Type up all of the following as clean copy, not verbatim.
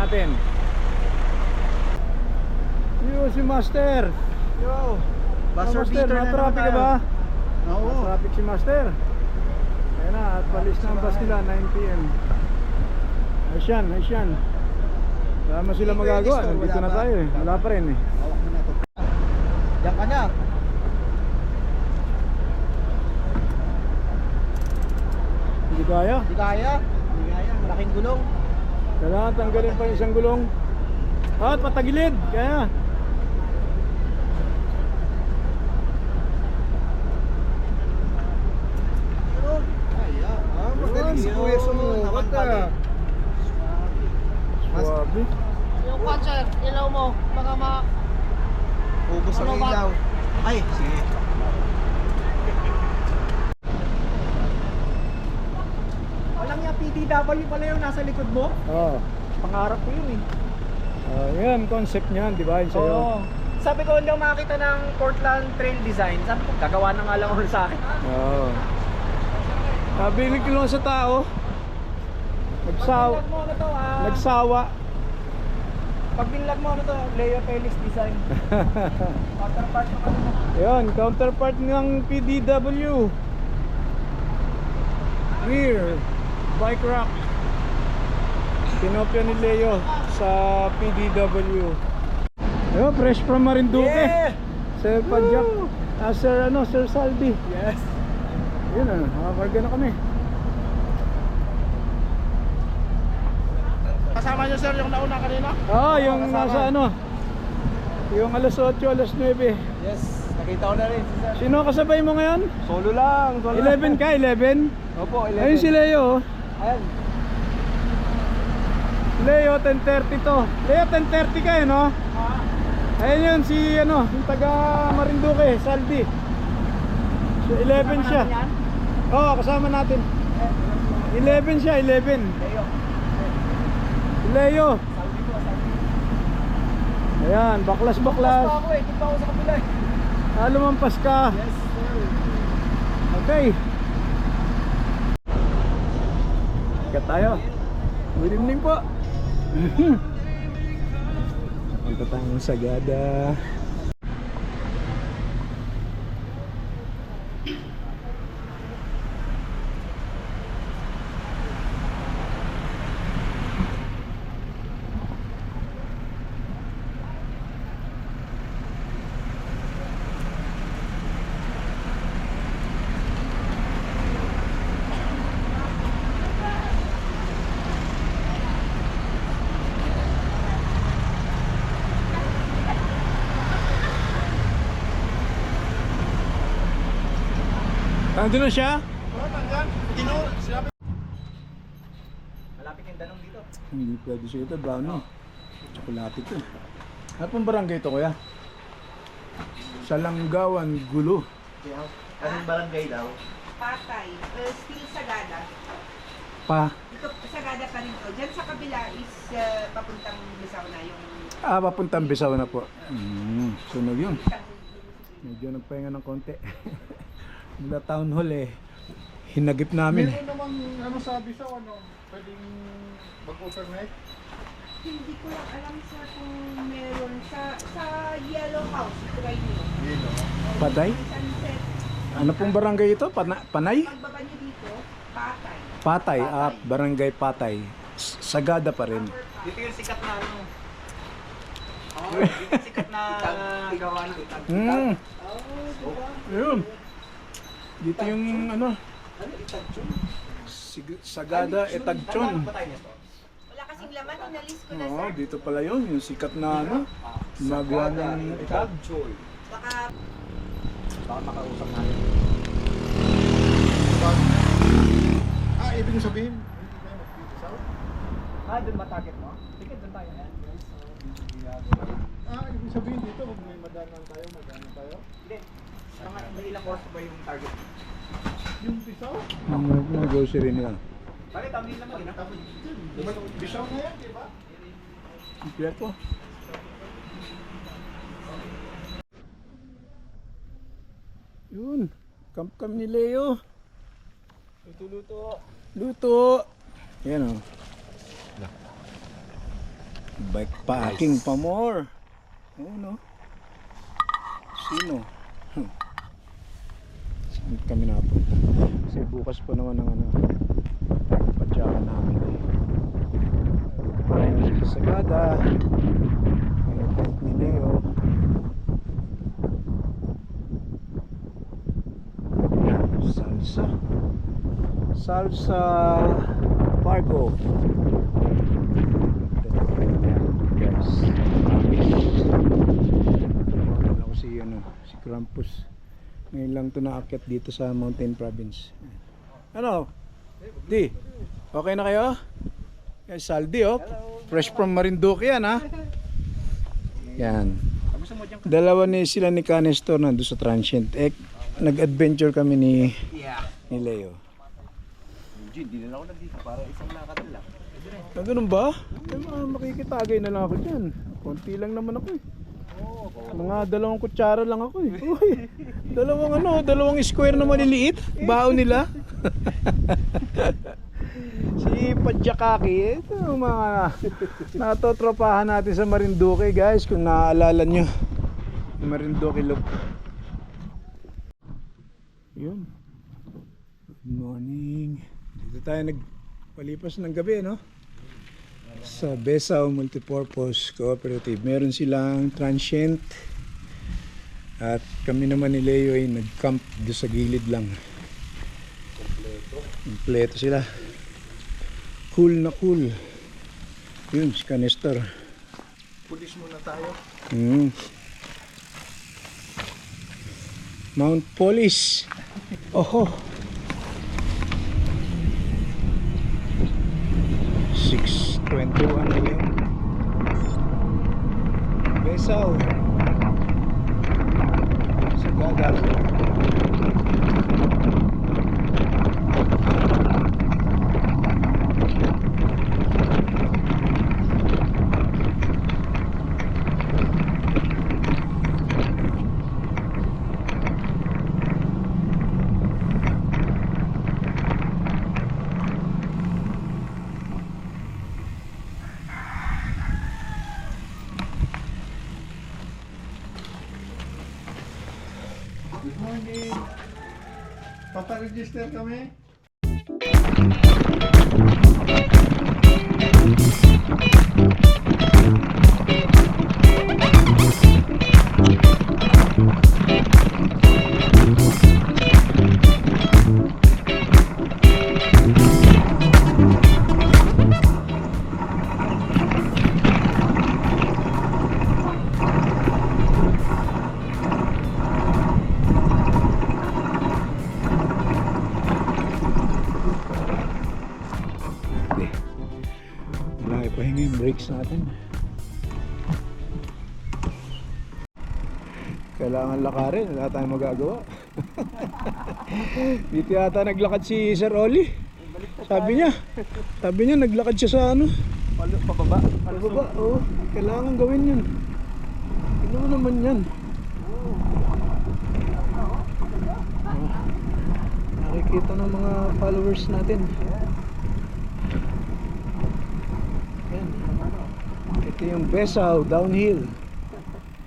natin. Yo, si Master. Yo. Buzzer Master, beater na na-traffic ka naman ba? Oo. Na-traffic si Master. Ayan na, at palis na ang bus nila, 9 PM. Ayos yan, ayos yan. Wala mo sila magagawa, nandito na tayo eh. Wala pa rin eh. Hawak mo na ito. Diyan ka na. Hindi kaya. Hindi kaya. Hindi kaya. Malaking gulong. Kailangan tanggalin pa yung isang gulong. At patagilid, kaya. Kaya. Magaling si Kuya sumukat ka. Swabe. Yung cancer, ilaw mo, baka Ubus ang Ano ba? ilaw. Ay, sige. Walang yung PDW pala yung nasa likod mo? Oo. Pangarap ko yun eh. Yan, concept niyan, di ba? Yun sa'yo. Oo. Sabi ko, hindi ako makakita ng Portland Trail Design. Sabi ko, gagawa na nga lang ulit sa akin. Oo. Nabilig ko lang sa tao. Nagsawa. Pag binlag mo ano to, Nagsawa. Pag binlag mo ano to, Leo Felix Design. Counterpart ng ano mo. Yun, counterpart ng PDW. Rear bike rack. Pinopya ni Leo sa PDW. Ayun, fresh from Marinduque. Yeah! Sir Padjak. Sir Saldi. Yes! Yun nakakarga na kami. Kasama niyo sir yung nauna kanina? Yung kasama. nasa yung alas 8, alas 9. Yes, nakita ko na rin si sir. Sino kasabay mo ngayon? Solo lang, 11 ka, 11? Opo, 11. Ayun si Leo. Ayan. Leo, 10:30 to. Leo, 10:30 ka no? Ayun yun, si yung taga Marinduque, Saldi. So, 11 siya. Oo, kasama natin. 11 siya, 11. Leo. Leo. Ayan, baklas. Basta ako eh, kita ako sa kapila eh. Lumampas ka. Yes sir. Okay. Ikat tayo. Good evening po. Punta tayong Sagada. Nandun na siya? Malapit yung danong dito. Hindi pwede siya ito, brownie. Tsokolate ito. Ano pong barangay ito kuya? Salanggawan, Gulo. Anong barangay daw? Patay. Still Sagada. Dito Sagada pa rin to. Diyan sa kabila is papuntang Bisaw na yung... Papuntang Bisaw na po. Sunog yun. Medyo nagpahinga ng konti. Mula town hall hinagip namin Meron namang sabi sa pwedeng mag-overnight? Hindi ko lang alam sir kung meron sa Yellow House. Try nyo. Patay? Sunset. Ano pong barangay ito? Panay? Pagbaba nyo dito, Patay. Patay, barangay Patay. Sagada pa rin. Dito yung sikat na ano. Dito yung sikat na gawa ng itag. Yun. Dito yung Sagada, Etagchon. Wala kasing laman, inalis ko na Oo, sir. dito pala yun. Yung sikat na magawa ng Etag. Baka Baka makausap natin. Ibig sabihin, Doon matarget mo? Sige, doon tayo. ibig sabihin dito, kung may madanan tayo. Hindi. May ilang course ba yung target? Yung pisaw, Mga grocery nila. Bakit ang nila naman? bisaw na yan, di ba? Kompleto. Yun. Camp ni Leo. Luto-luto. Luto. Yan Bikepacking pa more. Oo, no? Sino? Saan kami napunta? Kasi bukas pa naman ang padyakan namin. Sagada. May tent ni Leo. Salsa Fargo. Guys, wala ko si Krampus. Ngayon lang to naakyat dito sa Mountain Province. Ano? Di, okay na kayo? Guys, Saldi oh. Fresh from Marinduque yan ha. Yan. Dalawa sila ni Canestor nandun sa transient. Nag-adventure kami ni Leo. Hindi na ako nandito para isang lakad lang. Ganun ba? Makikitagay na lang ako dyan. Konti lang naman ako eh. Mga 2 kutsara lang ako eh. Uy, dalawang square na maliliit. Baon nila. Si Padjakaki, ito yung mga natotropahan natin sa Marinduque guys. Kung naaalala nyo, Marinduque look. Yun. Good morning. Dito tayo nagpalipas ng gabi, no? Sa Besao Multipurpose Cooperative. Meron silang transient. At kami naman ni Leo ay nag-camp doon sa gilid lang. Kompleto sila. Cool na cool. Yun, si Canestor. Pulis muna tayo. Mount Police. Oho. 6:21 a.m. Besao. Sagada. Good morning. Papa-register kami. Pahinga yung brakes natin. Kailangan lakarin, wala tayong magagawa. Dito yata naglakad si Sir Oli. Sabi niya naglakad siya sa Pababa. pababa. Oo, kailangan gawin yun. Ano naman yan? Nakikita ng mga followers natin. Ito yung Besao downhill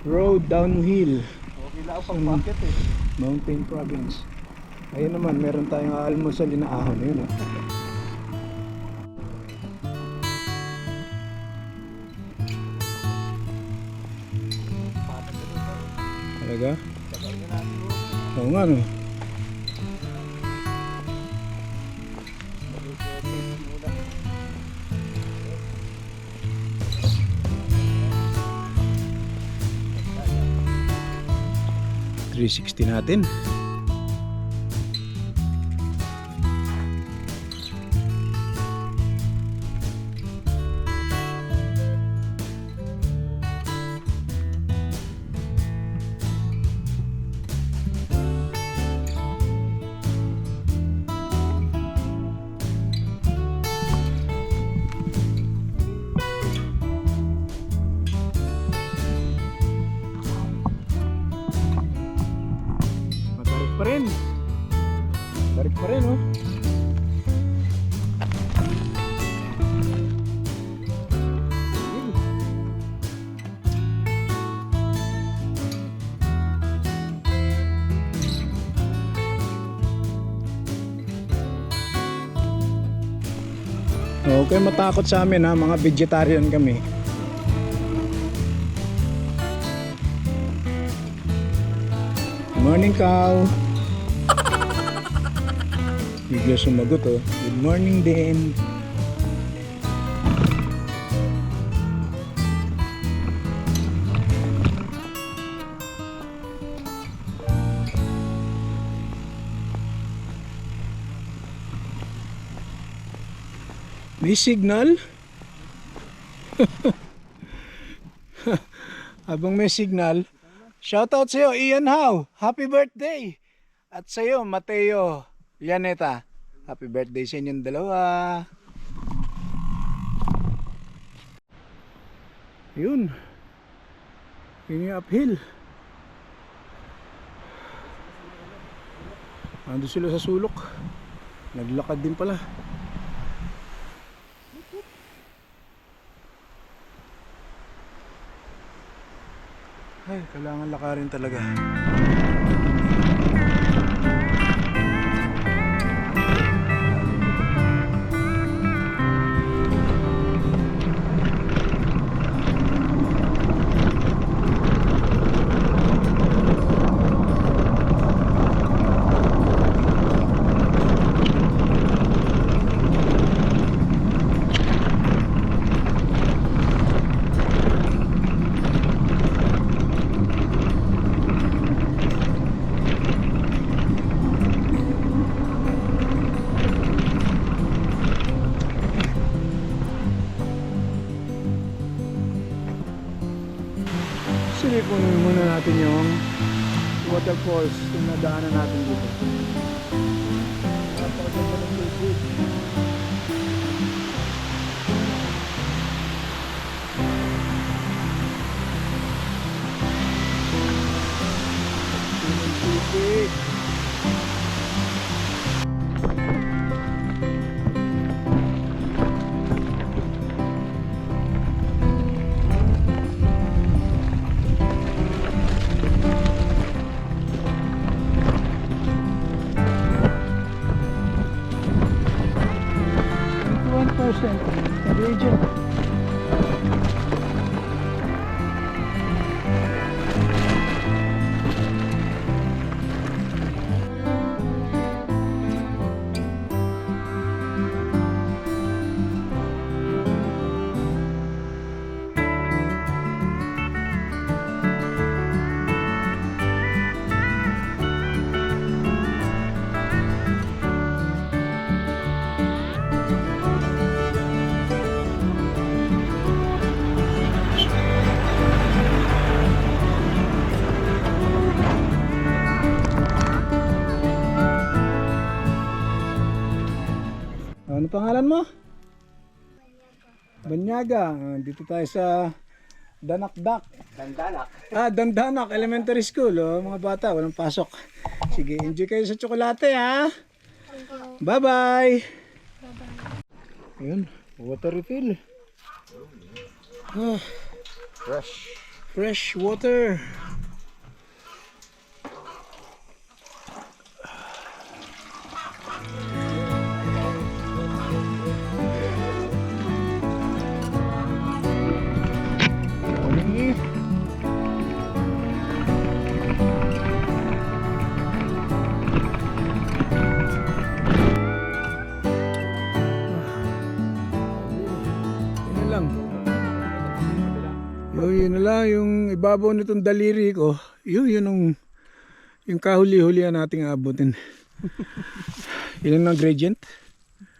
road downhill Okay lang pang bucket eh. Mountain Province. Ayun naman, meron tayong almusal na ahon. Yun oh. Talaga? Oo nga no. .360 natin. Tarik pa rin oh. Okay, matakot sa amin ha, mga vegetarian kami. Morning, cow. Bigla sumagot oh. Good morning din. May signal? Habang may signal, shoutout sa'yo, Ian Howe. Happy birthday! At sa'yo, Mateo Llaneta. Happy birthday sa inyong dalawa. Yun. Yun yung uphill. Ando sila sa sulok. Naglakad din pala. Ay, kailangan lakarin talaga. Silipunin muna natin yung waterfalls kung nadaanan natin dito. Napakaganda ng tubig. Yung tubig. Region. Ano pangalan mo? Banyaga. Dito tayo sa Danakdak. Dandanak. Dandanak Elementary School. Oh, mga bata, walang pasok. Sige, enjoy kayo sa tsokolate ha. Bye-bye. Ayun, water refill. Fresh water. Yun na lang, yung ibabaw nitong daliri ko, yun yung kahuli-hulihan nating abutin. Ilan ang gradient?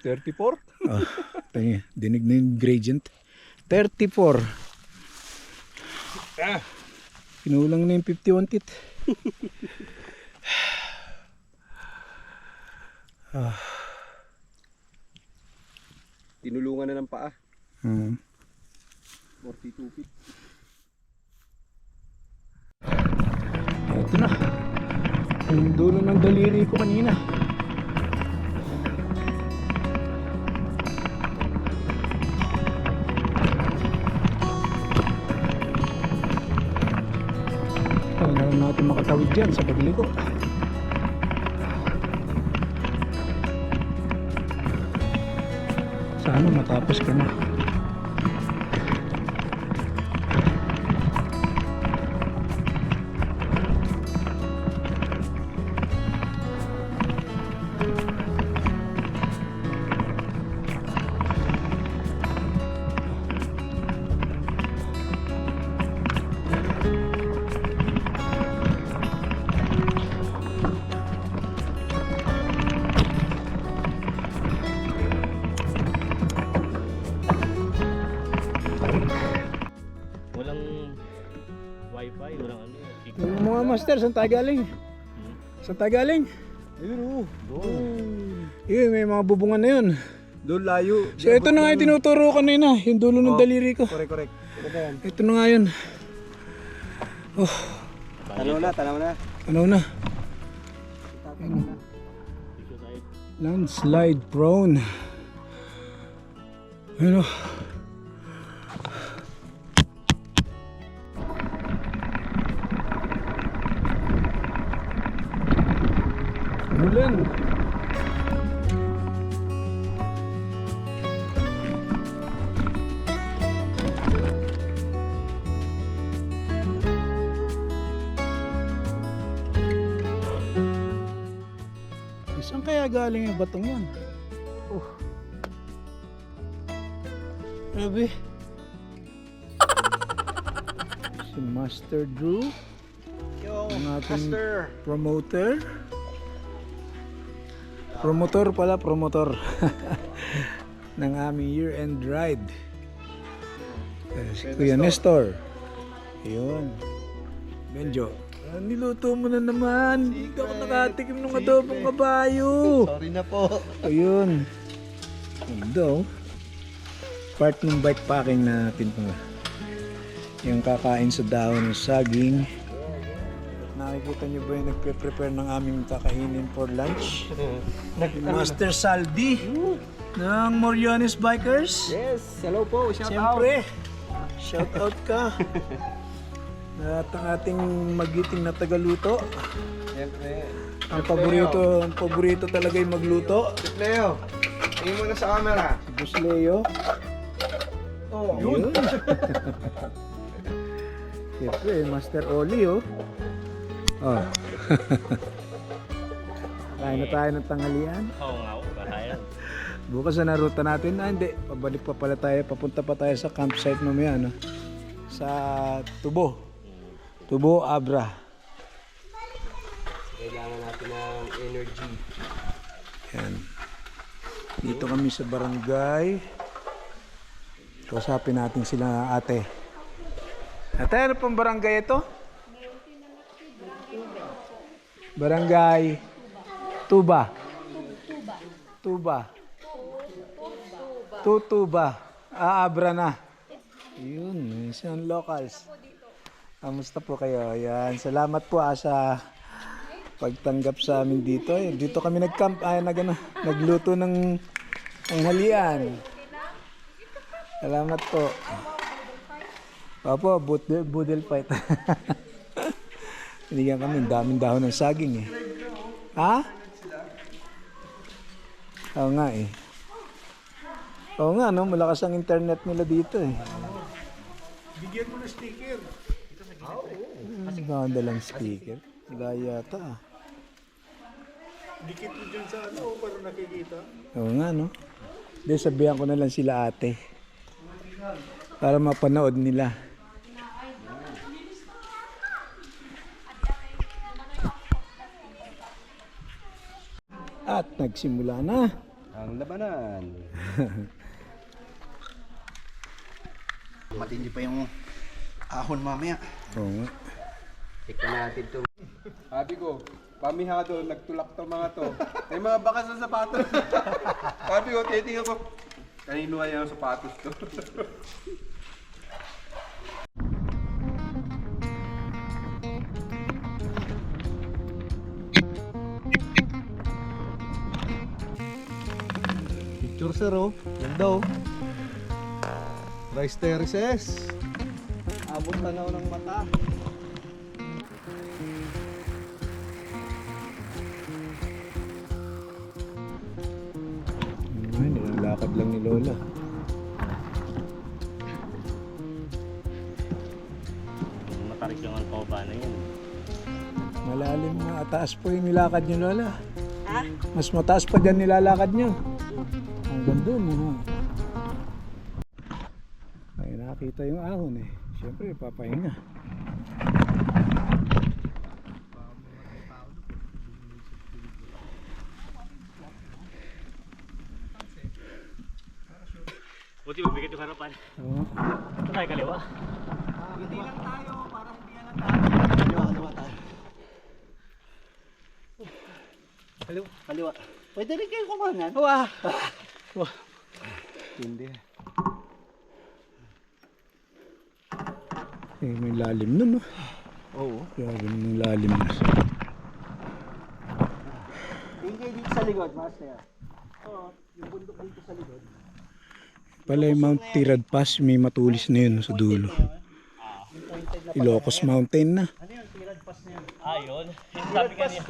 34? Oh, dinig na yung gradient. 34. Pinulang na yung 51 tit. Tinulungan na ng paa. 42 feet. Ito na. Yung dulo ng daliri ko kanina. Kailangan natin makatawid dyan sa pagligo. Sana matapos ko na. Walang wifi, walang ano. Yung mga master, saan tayo galing? Saan tayo galing? Ayun Yun, may mga bubungan na yun. Doon layo. So ito na nga yung tinuturo ko kanina, yung dulo ng daliri ko. Correct. Ito na nga yun. Oh, Tanaw na. ano na? Landslide prone. Ano? Ulan. Saan kaya galing yung batong yan? Oh. Grabe. Si Master Drew. Yo, Ang ating Master. promoter. Promotor pala, promotor. ng aming year-end ride. Si Kuya Nestor. Ayun. Benjo. Niluto mo na naman. Hindi ako nakatikim ng adobong kabayo. Sorry na po. Ayun. Ganda oh. Part ng bike packing natin pa. Yung kakain sa dahon ng saging. Nakikita niyo ba yung nagpe-prepare ng aming kakainin for lunch? Master Saldi ng Moriones Bikers. Yes, hello po. Shout out. Siyempre, shout out ka. At ang ating magiting na tagaluto. Siyempre. Ang paborito talaga yung magluto. Leo, tingin mo na sa camera. Si Boss Leo. Oh, Yun. Siyempre, Master Oli oh. Oh. Kain na tayo ng tanghalian. Oo nga, kaya. Bukas na naruta natin. Hindi. Pabalik pa pala tayo. Papunta pa tayo sa campsite mamaya. No? Sa Tubo. Tubo, Abra. kailangan natin ng energy. Yan. Dito kami sa barangay. Kausapin natin sila ate. Ate, ano pong barangay ito? Barangay Tuba. Tutuba. Abra na. Yun, isang locals. Kamusta po kayo? Yan, salamat po sa pagtanggap sa amin dito. Dito kami nag-camp, nagluto ng halian. Salamat po. Opo, budel fight. Binigyan kami, daming dahon ng saging eh. Ha? Oo nga eh. Oo nga, no? Malakas ang internet nila dito eh. Bigyan mo na sticker. Ang ganda lang sticker. Gaya yata ah. Dikit mo dyan sa ano para nakikita. Oo nga, no? Hindi, sabihan ko na lang sila ate. Para mapanood nila. At nagsimula na. Ang labanan. Matindi pa yung ahon mamaya. Oo nga. Tignan natin ito. Sabi ko, pamihado, nagtulak to mga to. May mga bakas sa sapatos. Sabi ko, titingnan ko, kanino kaya yung sapatos to? Picture sir oh, ganda oh. Rice terraces. Abot tanaw ng mata. Lakad lang ni Lola. Matarik yung ang pao na yun. Malalim na taas po yung nilakad niyo, Lola. Ha? Mas mataas pa dyan nilalakad niyo. Hanggang doon. Ha? Ay, nakakita yung ahon eh. Siyempre, papahinga. Buti magbigat yung harapan. Oo. Ito tayo kaliwa. Kaliwa. Pwede rin kayo kumanan. Wah! Hindi. Eh, may lalim nun, no? Oo. Grabe yung lalim nun. Tingin kayo dito sa likod, master. Oo, yung bundok dito sa likod. Pala yung Mount Tirad Pass, may matulis na yun sa dulo. Ilocos Mountain na. Ah, yun. Yung sabi kanina.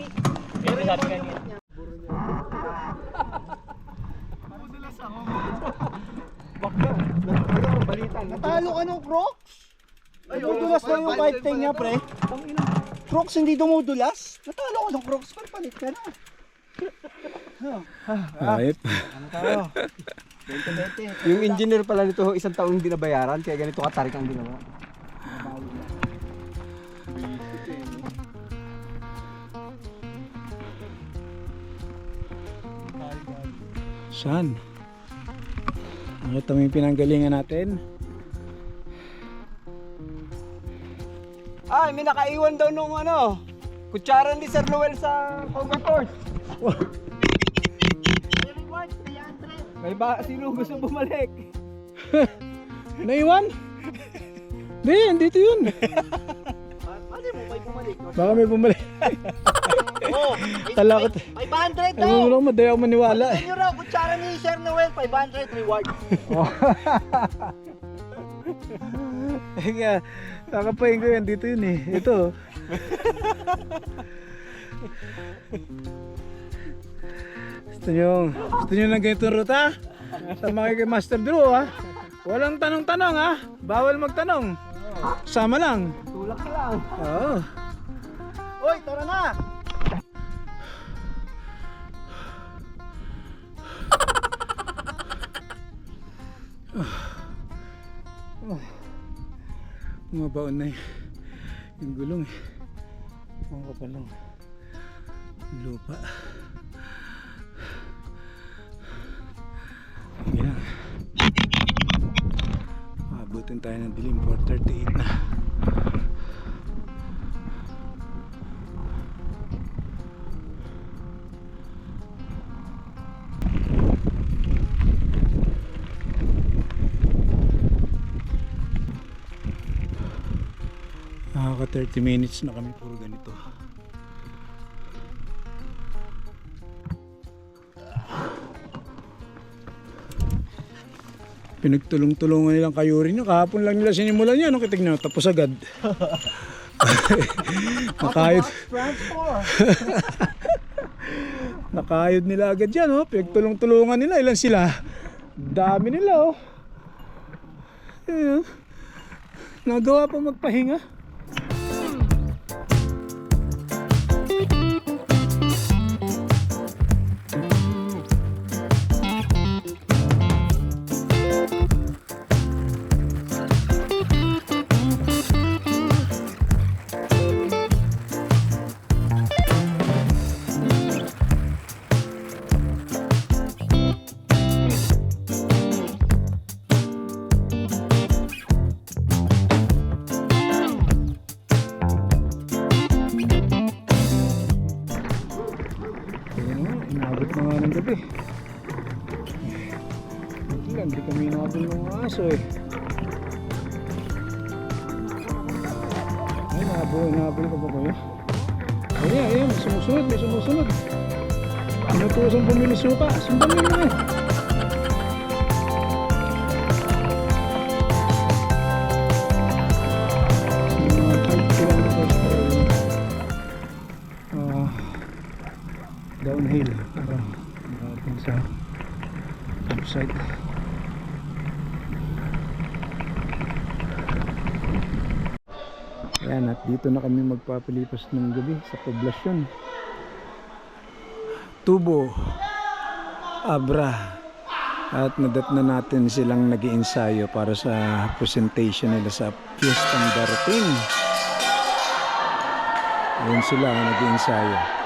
Yung sabi kanina. Natalo ka ng Crocs? Dumudulas daw yung bike thing niya, pre. Crocs hindi dumudulas? Natalo ka ng Crocs, pre. Palit ka na. Ayop. Yung engineer pala nito, isang taon hindi nabayaran, kaya ganito katarik ang ginawa. Saan? Nakita mo yung pinanggalingan natin? Ay, may nakaiwan daw nung kutsara ni Sir Noel sa Convercourse. May sino gusto bumalik? Naiwan? Hindi, dito yun. Ano mo, may bumalik? Baka may bumalik. Oh, Talakot. 500 Ano daw! lang, madaya ako maniwala eh. Ano raw, kutsara ni Sir Noel, 500 reward. Kaya, kakapain ko yan, dito yun eh. Ito. Gusto nyo ng ganitong ruta? Sama kayo kay Master Drew ha? Walang tanong-tanong ha? Bawal magtanong. Sama lang. Tulak na lang. Oo. Hoy, tara na! Mabaon na yung gulong eh. Ang kapal lang. Yung lupa. Yan. Abutin tayo ng dilim. 4:38 na. Nakaka 30 minutes na kami puro ganito. Pinagtulong-tulungan nilang kayuri nyo. Kahapon lang nila sinimulan yan. Anong kitig nyo? Tapos agad. Nakayod. Nakayod nila agad yan. Oh. Pinagtulong-tulungan nila. Ilan sila? Dami nila. Oh. Ayan. Nagawa pa magpahinga. Inabot na nga ng gabi. Ito lang, hindi kami inabot ng aso eh. Ay, inabot ka ba kayo? Ayan, sumusunod, may sumusunod. Inutusan bumili suka, sundan nyo na eh. Mga 5 kilometers per downhill para marating sa campsite. Ayan, at dito na kami magpapalipas ng gabi sa poblasyon. Tubo, Abra. At nadat na natin silang nag-iensayo para sa presentation nila sa fiestang darating. Ayan sila nag-iensayo.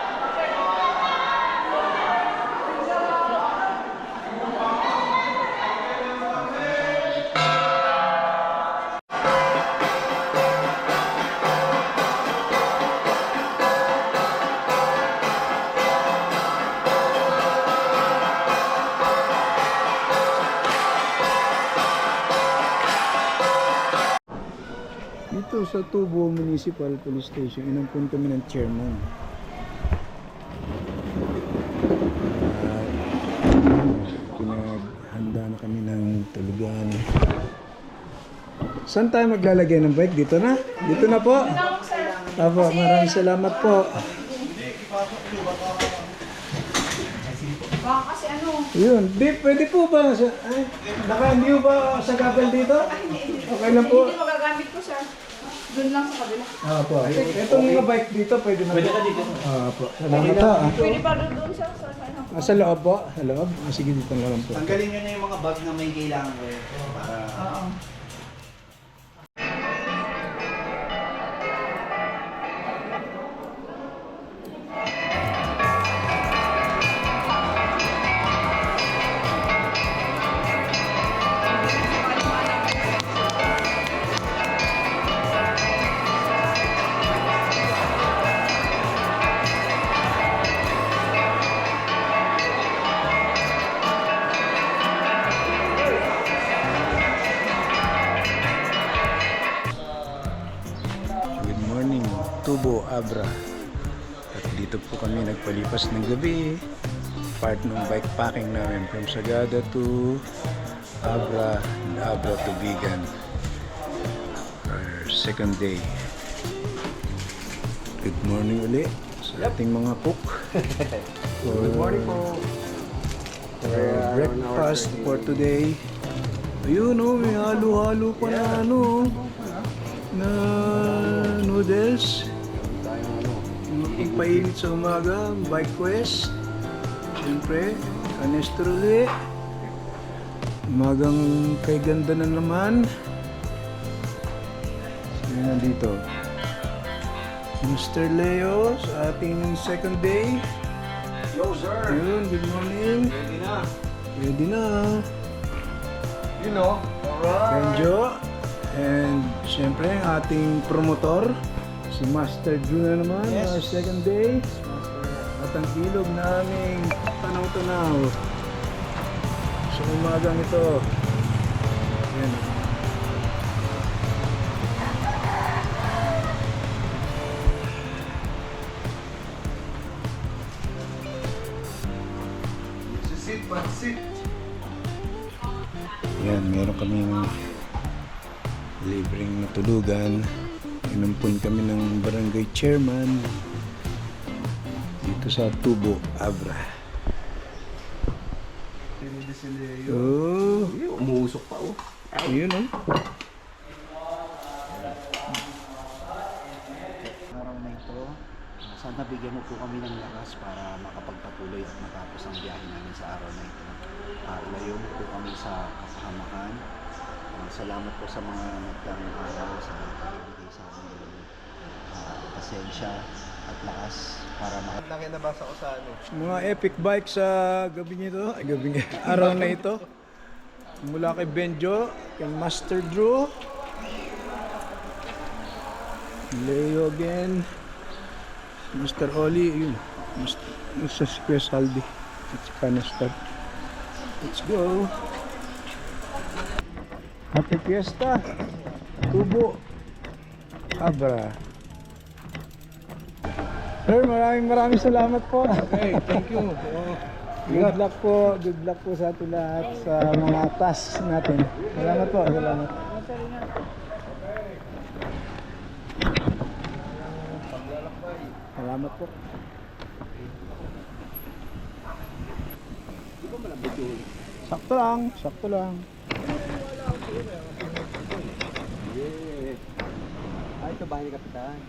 Dito sa Tubo Municipal Police Station, inampun kami ng chairman. Pinaghanda na kami ng tulugan. Saan tayo maglalagay ng bike? Dito na? Dito na po? Apo, maraming salamat po. Baka kasi ano, Yun, pwede po ba? Naka-hindi ba sa gabel dito? Okay lang po. hindi magagamit ko sir. Doon lang sa kabila. Apo, itong mga bike dito pwede na. Pwede ka dito. Apo, salamat ha. Pwede pa doon sir sa ano. Sa loob po? Sa loob? Sige, dito na lang po. Tanggalin nyo na yung mga bag na may kailangan ko para... Oo. Good morning, Tubo, Abra. At dito po kami nagpalipas ng gabi. Part ng bike packing namin from Sagada to Abra and Abra to Bigan. Our second day. Good morning uli sa ating mga cook. Good morning po. For breakfast for today. Ayun oh, may halo-halo pa na ano, na noodles. Yung ipainit sa umaga, bike quest. Siyempre, kanestrole. Umagang kay ganda na naman. Sino nandito? Mr. Leo sa ating second day. Yo sir! Ayun, good morning. Ready na! Ready na. You know? Alright! Benjo. And siyempre ang ating promotor, si Master Drew na naman, Yes. our second day. At ang ilog naming tanaw-tanaw sa umagang ito. Ayan. Sit, sit! Ayan, meron kaming libreng natulugan. Inampun kami ng barangay chairman dito sa Tubo, Abra. Oh, Umuusok pa oh. yun oh. Araw na ito, sana bigyan mo po kami ng lakas para makapagpatuloy at matapos ang biyahe namin sa araw na ito. Ilayo mo po kami sa kasahamakan. Salamat po sa mga nagdang araw sa pagbibigay sa amin ng pasensya at lakas para Nakinabasa ko sa ano. Mga epic bike sa gabi nito, ay gabi nga, araw na ito. Mula kay Benjo, kay Master Drew, Leo again, Mr. Oli, yun, Mr. Kuya Saldi, at si Canastar. Let's go! Happy Fiesta! Tubo! Abra! Sir, maraming salamat po. Hey, thank you. Good luck po sa ating lahat sa mga tasks natin. Salamat po, salamat. Salamat po. Sakto lang, sakto lang. Ay, ito bahay ni Kapitan.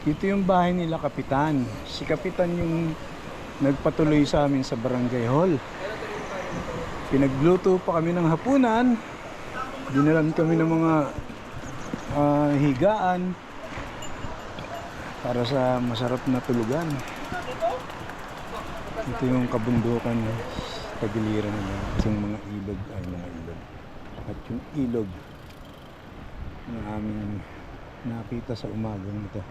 Ito yung bahay nila Kapitan. Si Kapitan yung nagpatuloy sa amin sa Barangay Hall. Pinagluto pa kami ng hapunan. Dinalan kami ng mga higaan para sa masarap na tulugan. Ito yung kabundukan tagiliran nila. Yung mga ilog ay mga ilog. At yung ilog na aming nakita sa umagang ito.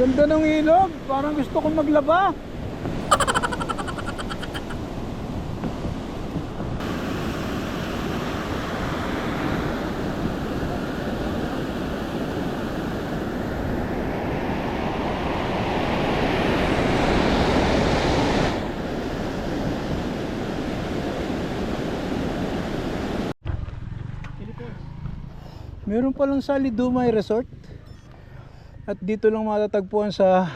Ganda ng ilog, parang gusto kong maglaba. Meron palang Sally Dumay Resort. At dito lang matatagpuan sa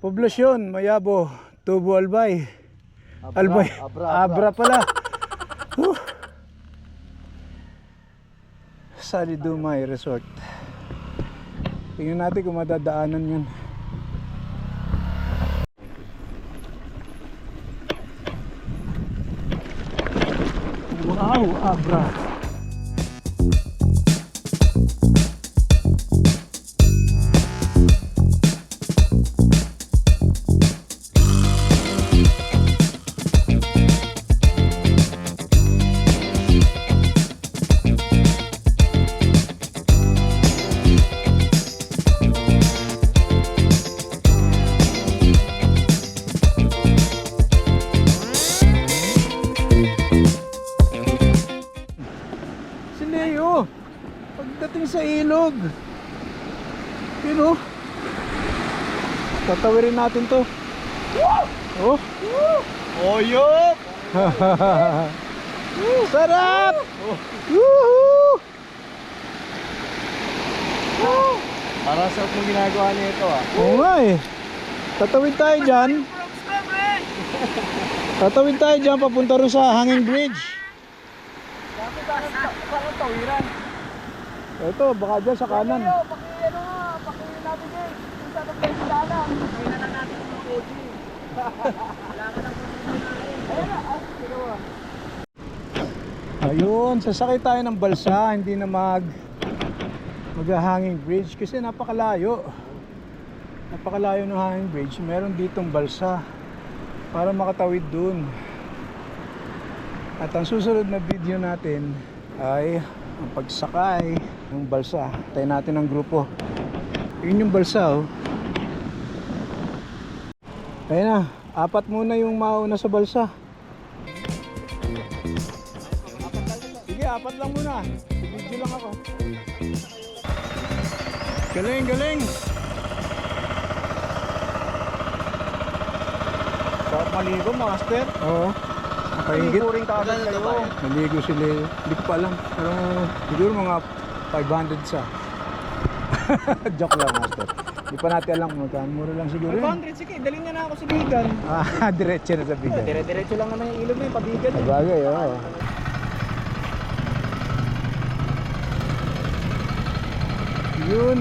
poblasyon Mayabo, Tubo, Albay. Abra pala. Sally Dumay Resort. Tingnan natin kung madadaanan yan. Wow, Abra. Pagdating sa ilog, pero tatawirin natin to. Oh, Oyop! sarap! Woohoo! Para sa kung ginagawa niya ito ah. Oo nga eh. Tatawid tayo dyan. Tatawid tayo dyan papunta rin sa Hanging Bridge. Saan tawiran? Ito, baka dyan sa kanan. Paki-navigate. Kung saan ang pwede daanan. Kaya na natin yung Koji. Wala ka lang Ayun, sasakay tayo ng balsa, hindi na mag-hanging bridge kasi napakalayo. Napakalayo ng hanging bridge. Meron ditong balsa para makatawid dun. At ang susunod na video natin ay ang pagsakay ng balsa. Tayo natin ang grupo. Yun yung balsa oh. Ayun na, 4 muna yung mauna sa balsa. Sige, 4 lang muna. Video lang ako. Galing, galing. Sarap maligo, master. Oo. Nakaingit. Puring kagad kayo. Naligo sila. Hindi ko pa alam. Pero siguro mga 500 sa. Joke lang, master. Hindi pa natin alam kung magkano. Mura lang siguro yun. 500, sige, dalhin niya na ako sa Bigan. Diretso na sa bigan. Dire-diretso lang naman yung ilog na yung pabigan. Sabagay, oo. Yun.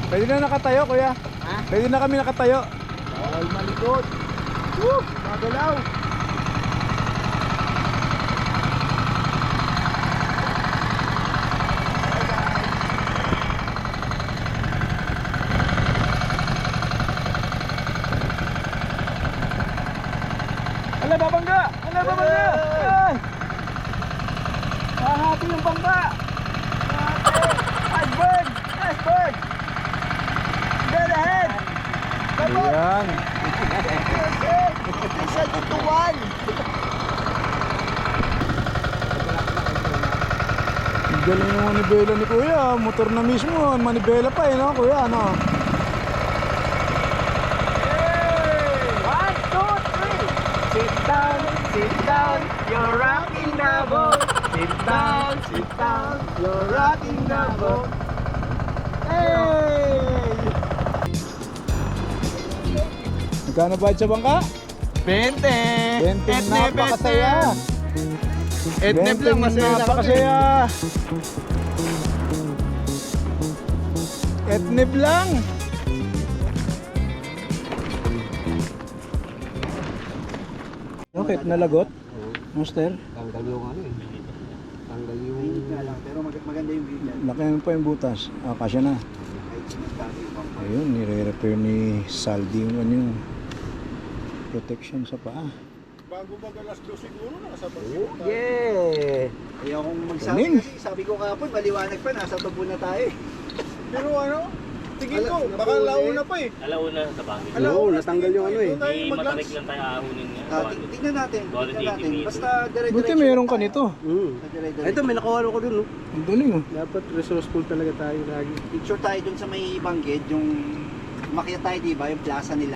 Pwede na nakatayo, kuya. Ha? Pwede na kami nakatayo. Bawal malikot. Woo! Magalaw. Ala, babangga! Ala, babangga! Ay! Mahati yung bangga! Iceberg! Iceberg! Dead ahead! Ayan! Isa tutuan. galing ng manibela ni Kuya. Motor na mismo, manibela pa eh, no Kuya, ano? One, two, three. Sit down, you're rocking the boat. Sit down, you're rocking the boat. Hey! Magkano ba sa bangka? 20! 20, napakasaya! Etneb lang, masaya na kami. Napakasaya! Etneb lang! Bakit? Nalagot? Master? Tanggal yung ano eh. Tanggal yung... Mainit nga lang, pero maganda yung view dyan. Laki pa yung butas. Ah, kasya na. Kahit sinagdado yung pang Ayun, nire-repair ni Saldi yung ano yung protection sa paa. Bago mag-alas 2 siguro, nasa Oh, yeah! Kaya akong magsabi Galing. kasi, sabi ko kahapon, maliwanag pa, nasa tubo na tayo eh. Pero ano, tingin ko, Ala, baka napuli. launa pa eh. Alauna sa bangin. Oo, natanggal yung ano eh. Doon tayo Hindi mag-lunch. matarik lang tayo ahunin niya. Tingnan natin, Dollar tingnan natin. 80 Basta dire-diretso. Buti meron ka nito. Dire-diretso. Ito, may nakawalo ko dun, no? Ang galing oh. Dapat resourceful talaga tayo lagi. Picture tayo dun sa may Bangged, yung umakyat tayo, di ba? Yung plaza nila.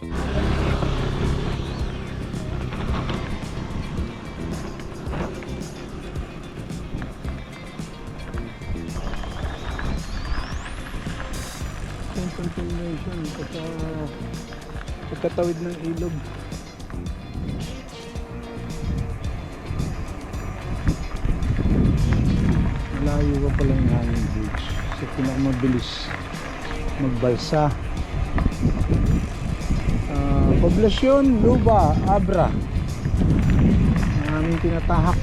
Yung continuation pagkatawid ng ilog. Malayo pa pala yung hanging bridge. So pinakamabilis magbalsa. Poblasyon Luba, Abra. Ang aming tinatahak.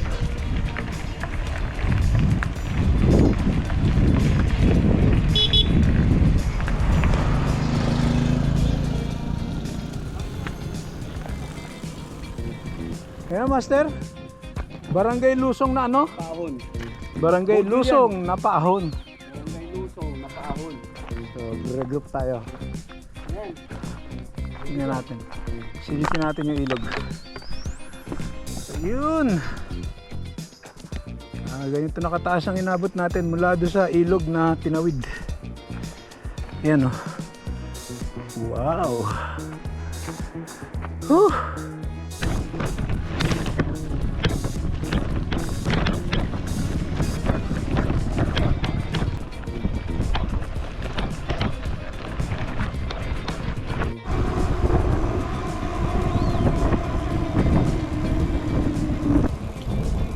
Kaya Master, Barangay Lusong na ano? Paahon. Barangay Lusong na Paahon. Barangay Lusong, napaahon. So, regroup tayo. Tingnan natin. Silipin natin yung ilog. So, yun. Ganito nakataas ang inabot natin mula doon sa ilog na tinawid. Yan o. Wow. Whew.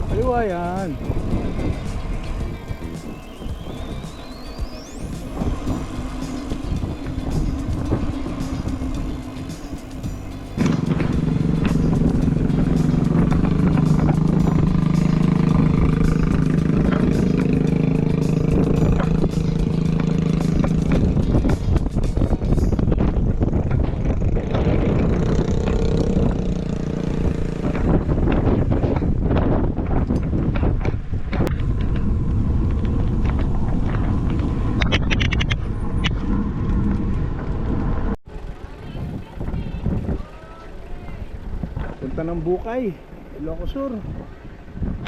Kaliwa yan. Punta ng Bukay, Ilocos Sur.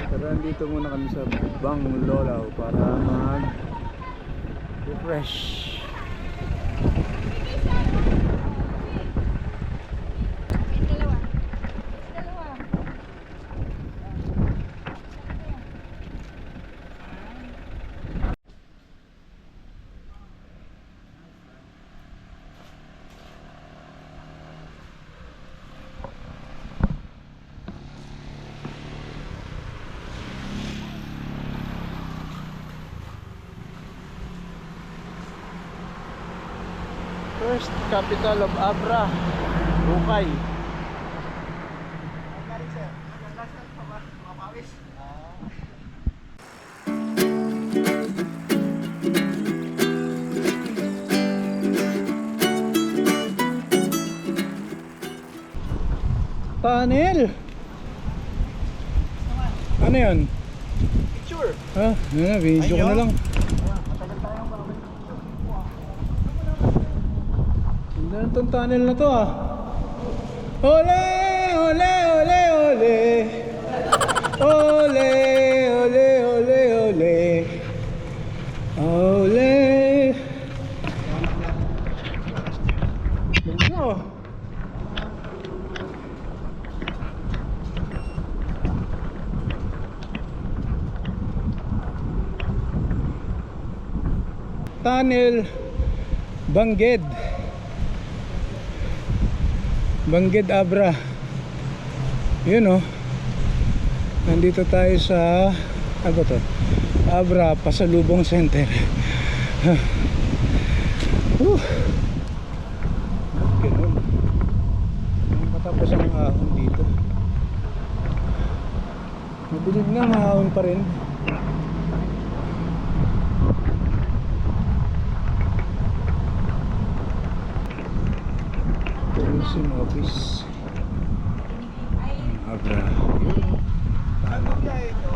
Tara, dito muna kami sa Banglolaw para mag-refresh. First capital of Abra, Bukay. Tunnel. Ano yun? Picture! Ha? Video ko na lang. Ganda itong tunnel na to ah. Ole! Ole! Ole! Ole! Ole! Ole! Ole! Ole! Tunnel Bangged. Bangged Abra. Yun oh. Nandito tayo sa ano to? Abra Pasalubong Center. Ganun. Matapos ang ahon dito. Mabilib na, mahahon pa rin. Tourism office. Abra. Ano kaya ito?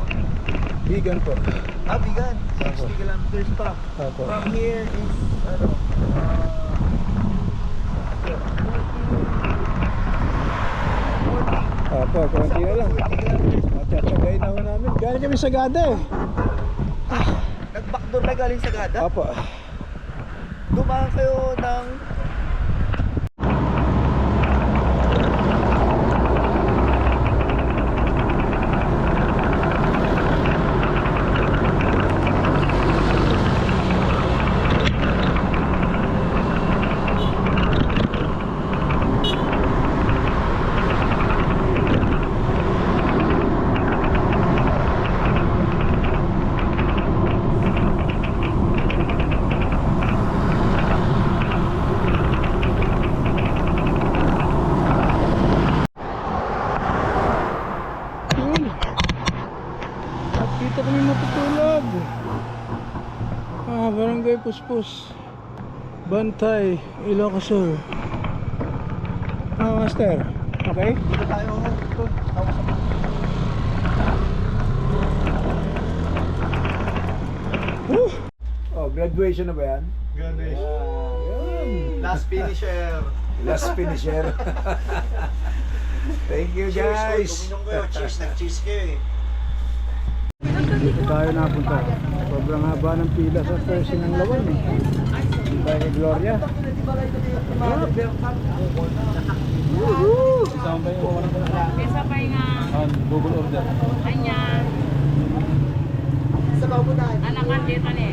Vegan po. Bigan. 60 kilometers pa. Opo. From here is, ano, Opo, konti na lang. Matsatagay na ho namin. Galing kami sa Gada eh. nag-backdoor na galing sa Gada. Opo. Dumaan kayo ng Yun. At dito kami matutulog. Barangay Puspos. Bantay, Ilocos Sur. Master. Okay? dito tayo. Tapos sa Oh, graduation na ba yan? last finisher. Last finisher. Thank you guys. Uminom kayo. Cheers. Nag-cheers kayo eh. Dito tayo napunta. Sobrang haba ng pila sa person ng lawan eh. Dito tayo kay Gloria. Kesa pa nga. Google order. Kanya. Sa babunan. Anak kan dito ni.